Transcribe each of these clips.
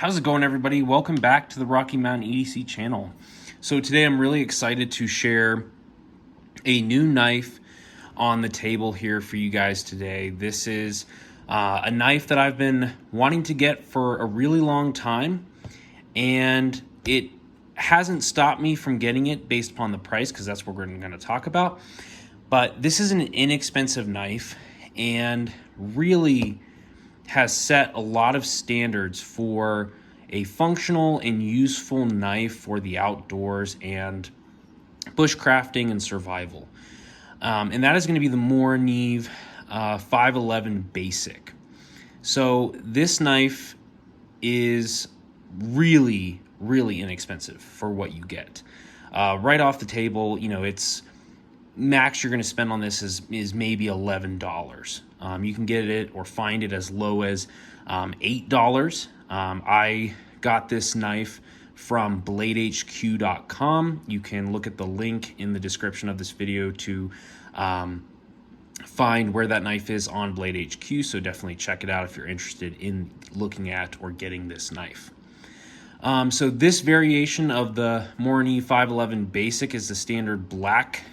How's it going, everybody? Welcome back to the Rocky Mountain EDC channel. So today I'm really excited to share a new knife on the table here for you guys today. This is a knife that I've been wanting to get for a really long time, and it hasn't stopped me from getting it based upon the price, because that's what we're going to talk about. But this is an inexpensive knife and really has set a lot of standards for a functional and useful knife for the outdoors and bushcrafting and survival. And that is going to be the Morakniv 511 Basic. So this knife is really inexpensive for what you get. Right off the table, you know, it's max you're going to spend on this is maybe $11. You can get it or find it as low as $8. I got this knife from bladehq.com. You can look at the link in the description of this video to find where that knife is on Blade HQ, so definitely check it out if you're interested in looking at or getting this knife. So this variation of the Morakniv 511 Basic is the standard black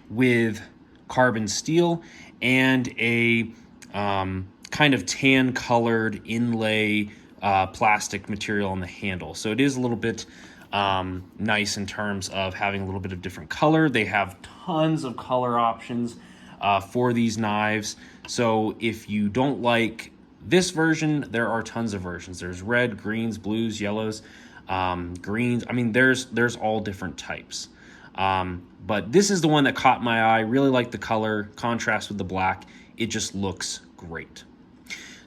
with carbon steel and a kind of tan colored inlay plastic material on the handle. So it is a little bit nice in terms of having a little bit of different color. They have tons of color options for these knives. So if you don't like this version, there are tons of versions. There's red, greens, blues, yellows, greens. I mean, there's all different types. But this is the one that caught my eye. Really like the color, contrast with the black. It just looks great.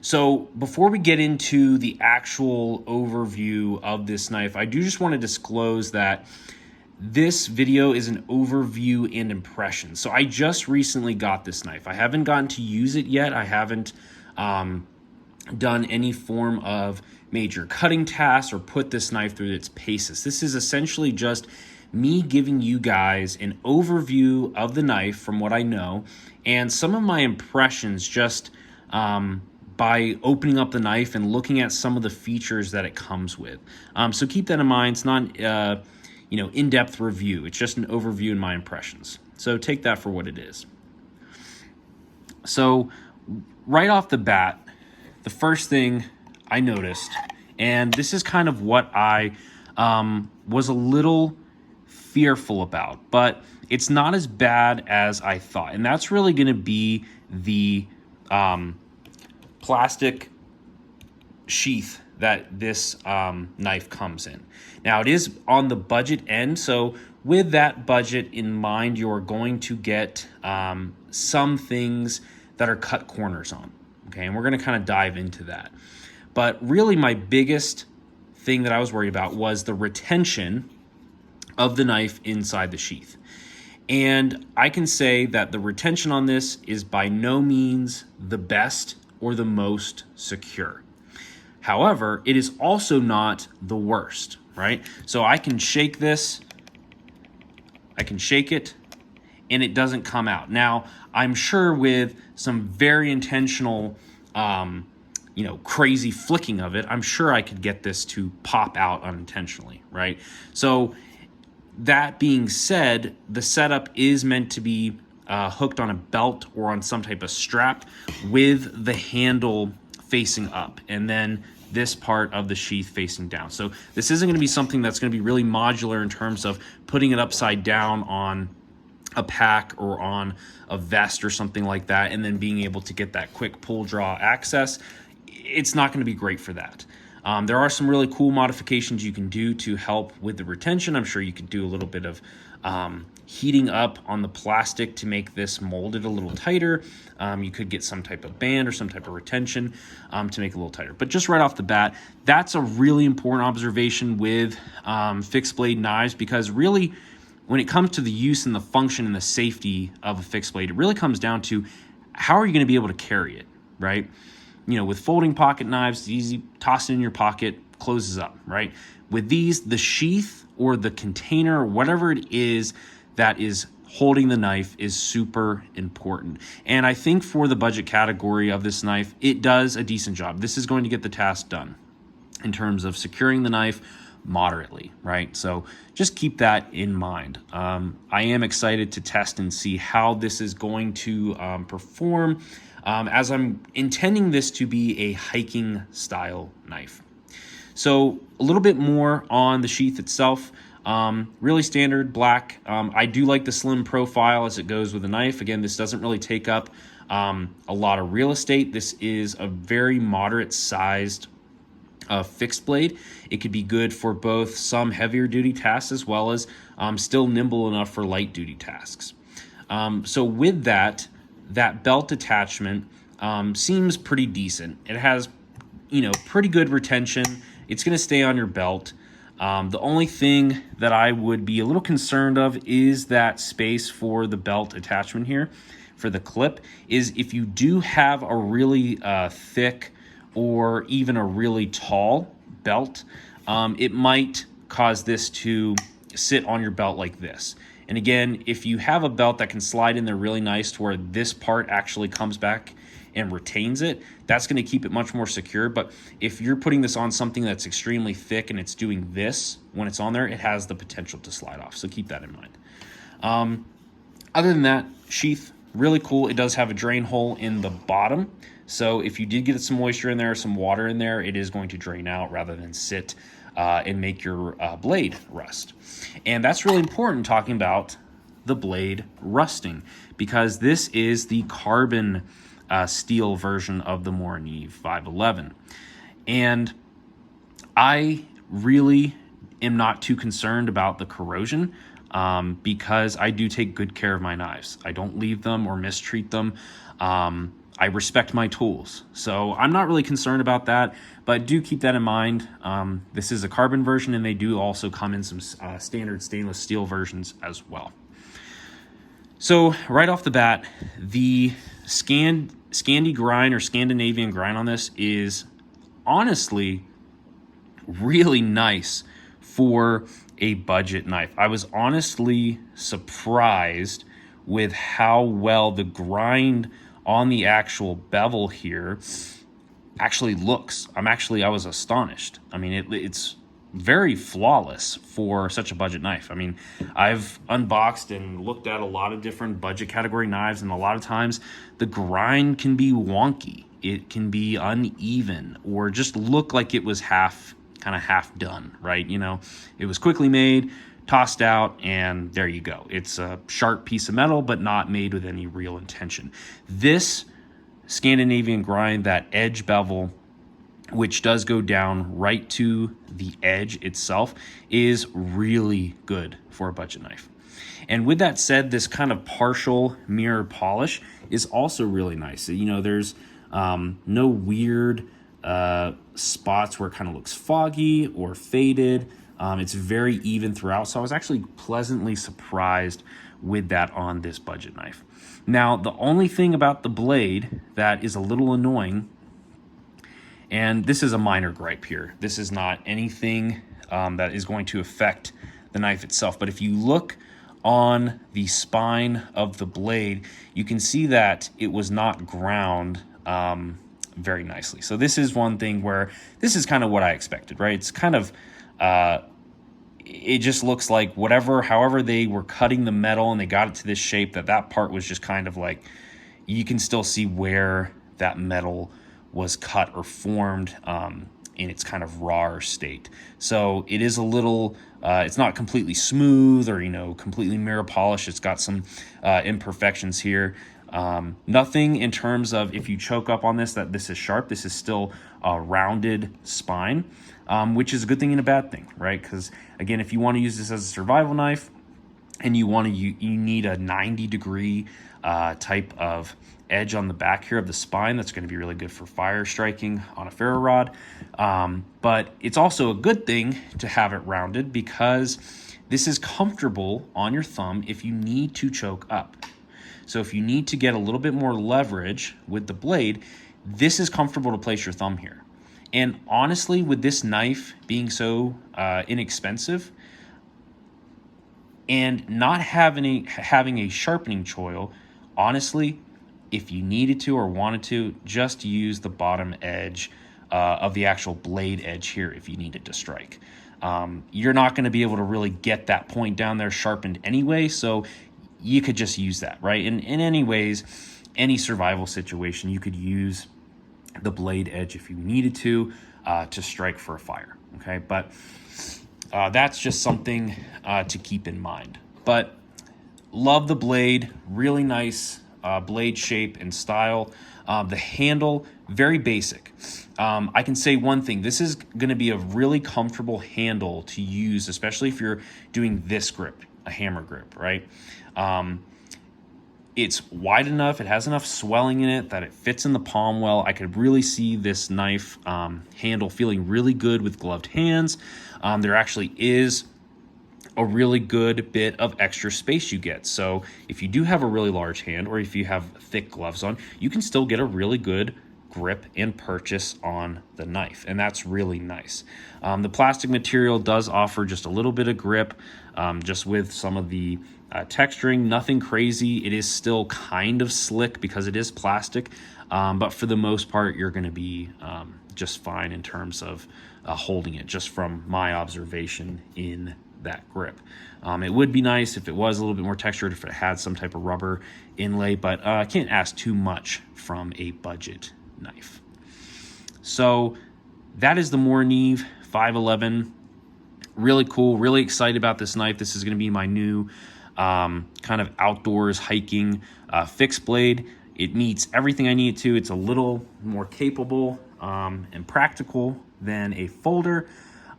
So before we get into the actual overview of this knife, I do just want to disclose that this video is an overview and impression. So I just recently got this knife. I haven't gotten to use it yet. I haven't done any form of major cutting tasks or put this knife through its paces. This is essentially just me giving you guys an overview of the knife from what I know and some of my impressions just by opening up the knife and looking at some of the features that it comes with. So keep that in mind. It's not in-depth review. It's just an overview and my impressions. So take that for what it is. So right off the bat, the first thing I noticed, and this is kind of what I was a little fearful about, but it's not as bad as I thought, and that's really going to be the plastic sheath that this knife comes in. Now, it is on the budget end, so with that budget in mind, you're going to get some things that are cut corners on, okay? And we're going to kind of dive into that. But really, my biggest thing that I was worried about was the retention of the knife inside the sheath. And I can say that the retention on this is by no means the best or the most secure. However, it is also not the worst, right? So I can shake this, I can shake it, and it doesn't come out. Now, I'm sure with some very intentional, crazy flicking of it, I'm sure I could get this to pop out unintentionally, right? So that being said, the setup is meant to be hooked on a belt or on some type of strap with the handle facing up and then this part of the sheath facing down. So this isn't going to be something that's going to be really modular in terms of putting it upside down on a pack or on a vest or something like that and then being able to get that quick pull draw access. It's not going to be great for that. There are some really cool modifications you can do to help with the retention. I'm sure you could do a little bit of heating up on the plastic to make this molded a little tighter. You could get some type of band or some type of retention to make it a little tighter. But just right off the bat, that's a really important observation with fixed blade knives, because really when it comes to the use and the function and the safety of a fixed blade, it really comes down to how are you going to be able to carry it, right? You know, with folding pocket knives, it's easy, toss it in your pocket, closes up, right? With these, the sheath or the container, whatever it is that is holding the knife is super important. And I think for the budget category of this knife, it does a decent job. This is going to get the task done. in terms of securing the knife moderately, right? So just keep that in mind. I am excited to test and see how this is going to perform, as I'm intending this to be a hiking style knife. So a little bit more on the sheath itself. Really standard black. I do like the slim profile as it goes with the knife. Again, this doesn't really take up a lot of real estate. This is a very moderate sized fixed blade. It could be good for both some heavier duty tasks as well as still nimble enough for light duty tasks. So with that belt attachment seems pretty decent. It has, pretty good retention. It's going to stay on your belt. The only thing that I would be a little concerned of is that space for the belt attachment here for the clip. Is if you do have a really thick or even a really tall belt, it might cause this to sit on your belt like this. And again, if you have a belt that can slide in there really nice to where this part actually comes back and retains it, that's going to keep it much more secure. But if you're putting this on something that's extremely thick and it's doing this when it's on there, it has the potential to slide off. So keep that in mind. Other than that, sheath, really cool. It does have a drain hole in the bottom. So if you did get some moisture in there, some water in there, it is going to drain out rather than sit and make your blade rust. And that's really important talking about the blade rusting, because this is the carbon steel version of the Morakniv 511. And I really am not too concerned about the corrosion because I do take good care of my knives. I don't leave them or mistreat them. I respect my tools. So I'm not really concerned about that, but do keep that in mind. This is a carbon version, and they do also come in some standard stainless steel versions as well. So right off the bat, the Scandi grind or Scandinavian grind on this is honestly really nice for a budget knife. I was honestly surprised with how well the grind on the actual bevel here actually looks. I was astonished. I mean, it's very flawless for such a budget knife. I mean, I've unboxed and looked at a lot of different budget category knives, and a lot of times the grind can be wonky. It can be uneven or just look like it was half done, right? It was quickly made, tossed out, and there you go. It's a sharp piece of metal, but not made with any real intention. This Scandinavian grind, that edge bevel, which does go down right to the edge itself, is really good for a budget knife. And with that said, this kind of partial mirror polish is also really nice. There's no weird spots where it kind of looks foggy or faded. It's very even throughout. So I was actually pleasantly surprised with that on this budget knife. Now, the only thing about the blade that is a little annoying, and this is a minor gripe here, this is not anything that is going to affect the knife itself, but if you look on the spine of the blade, you can see that it was not ground very nicely. So this is one thing where this is kind of what I expected, right? It's kind of it just looks like however they were cutting the metal and they got it to this shape, that part was just kind of like, you can still see where that metal was cut or formed in its kind of raw state. So it is a little, it's not completely smooth or, completely mirror polished. It's got some imperfections here. Nothing in terms of if you choke up on this, that this is sharp. This is still a rounded spine, which is a good thing and a bad thing, right? Because again, if you want to use this as a survival knife and you need a 90-degree type of edge on the back here of the spine, that's going to be really good for fire striking on a ferro rod. But it's also a good thing to have it rounded because this is comfortable on your thumb if you need to choke up. So if you need to get a little bit more leverage with the blade, this is comfortable to place your thumb here. And honestly, with this knife being so inexpensive and not having a sharpening choil, honestly, if you needed to or wanted to, just use the bottom edge of the actual blade edge here if you need it to strike. You're not going to be able to really get that point down there sharpened anyway, so you could just use that, right? And in any ways, any survival situation, you could use the blade edge if you needed to strike for a fire, okay? But that's just something to keep in mind. But love the blade, really nice blade shape and style. The handle, very basic. I can say one thing, this is going to be a really comfortable handle to use, especially if you're doing this grip, a hammer grip, right? It's wide enough, it has enough swelling in it that it fits in the palm well. I could really see this knife handle feeling really good with gloved hands. There actually is a really good bit of extra space you get. So if you do have a really large hand, or if you have thick gloves on, you can still get a really good grip and purchase on the knife, and that's really nice. The plastic material does offer just a little bit of grip, just with some of the texturing, nothing crazy. It is still kind of slick because it is plastic, but for the most part, you're going to be just fine in terms of holding it, just from my observation in that grip. It would be nice if it was a little bit more textured, if it had some type of rubber inlay, but I can't ask too much from a budget knife. So that is the Morakniv 511. Really cool, really excited about this knife. This is going to be my new kind of outdoors hiking fixed blade. It meets everything I need it to. It's a little more capable and practical than a folder,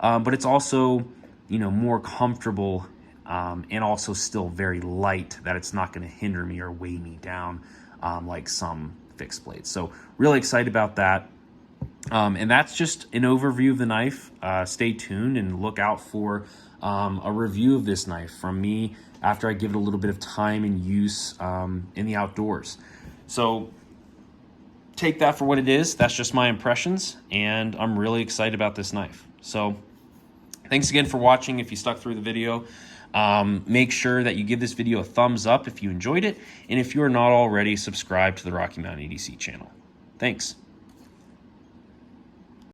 but it's also, you know, more comfortable and also still very light, that it's not going to hinder me or weigh me down like some fixed blades. So really excited about that. And that's just an overview of the knife. Stay tuned and look out for a review of this knife from me after I give it a little bit of time and use in the outdoors. So take that for what it is. That's just my impressions, and I'm really excited about this knife. So thanks again for watching. If you stuck through the video, make sure that you give this video a thumbs up if you enjoyed it, and if you are not already, subscribe to the Rocky Mountain EDC channel. Thanks.